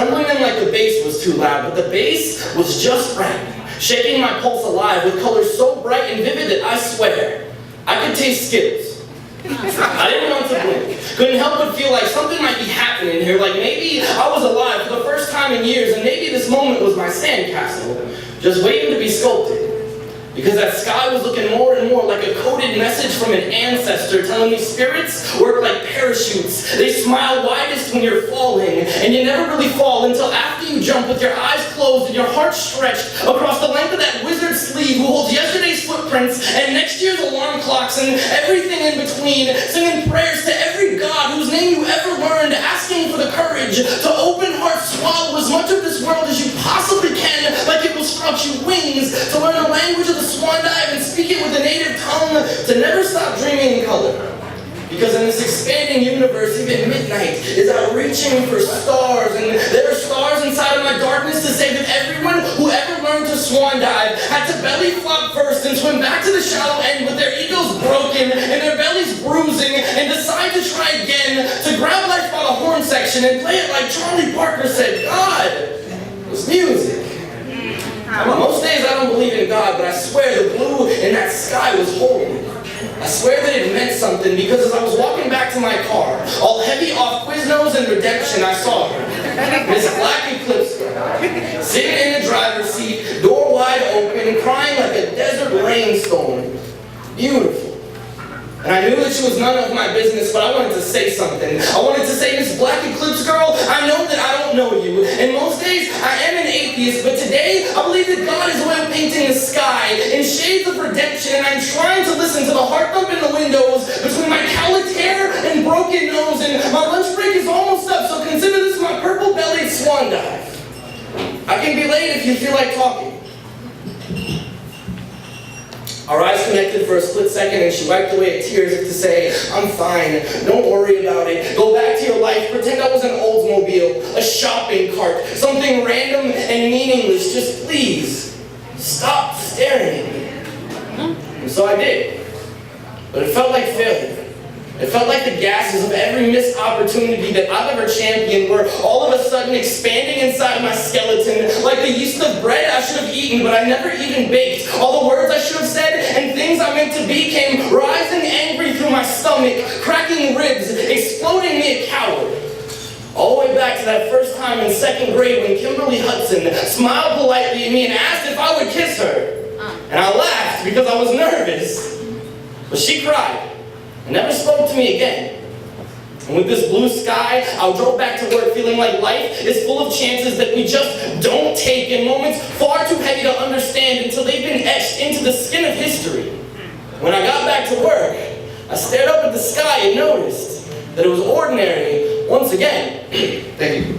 trembling them like the bass was too loud, but the bass was just right, shaking my pulse alive with colors so bright and vivid that I swear, I could taste Skittles. I didn't want to blink. Couldn't help but feel like something might be happening here, like maybe I was alive for the first time in years, and maybe this moment was my sandcastle, just waiting to be sculpted. Because that sky was looking more and more like a coded message from an ancestor telling me spirits work like parachutes. They smile widest when you're falling, and you never really fall until after you jump with your eyes closed and your heart stretched across the length of that wizard sleeve who holds yesterday's footprints and next year's alarm clocks and everything in between, singing prayers to every god whose name you ever learned, asking for the courage to open heart swallow as much of this world as you possibly can, like it will sprout you wings, to learn the language of the swan dive and speak it with a native tongue, to never stop dreaming in color. Because in this expanding universe, even midnight is out reaching for stars, and there are stars inside of my darkness to say that everyone who ever learned to swan dive had to belly flop first and swim back to the shallow end with their egos broken and their bellies bruising, and decide to try again, to grab life by the horn section and play it like Charlie Parker said, God was music. Most days I don't believe in God, but I swear the blue in that sky was holy. I swear that it meant something, because as I was walking back to my car, all heavy off Quiznos and Redemption, I saw her. Miss Black Eclipse girl, sitting in the driver's seat, door wide open, crying like a desert rainstorm. Beautiful. And I knew that she was none of my business, but I wanted to say something. I wanted to say, Miss Black Eclipse girl, I know that I don't know you. And most days, I am an atheist, but today, I believe that God is oil painting the sky in shades of redemption, and I'm trying to listen to the heart thump in the windows between my cowlicked hair and broken nose, and my lunch break is almost up, so consider this my purple-bellied swan dive. I can be late if you feel like talking. Our eyes connected for a split second, and she wiped away a tear as if to say, I'm fine, don't worry about it. Go back to your life, pretend I was an Oldsmobile, a shopping cart, something random and meaningless. Just please, stop staring at me. And so I did. But it felt like failure. It felt like the gases of every missed opportunity that I've ever championed were all of a sudden expanding inside my skeleton, like the yeast of bread I should have eaten, but I never even baked. All the words I should have said and things I meant to be came rising angry through my stomach, cracking ribs, exploding me a coward. All the way back to that first time in second grade when Kimberly Hudson smiled politely at me and asked if I would kiss her. And I laughed because I was nervous. But she cried and never spoke to me again. And with this blue sky, I drove back to work feeling like life is full of chances that we just don't take, in moments far too heavy to understand until they've been etched into the skin of history. When I got back to work, I stared up at the sky and noticed that it was ordinary once again. Thank you.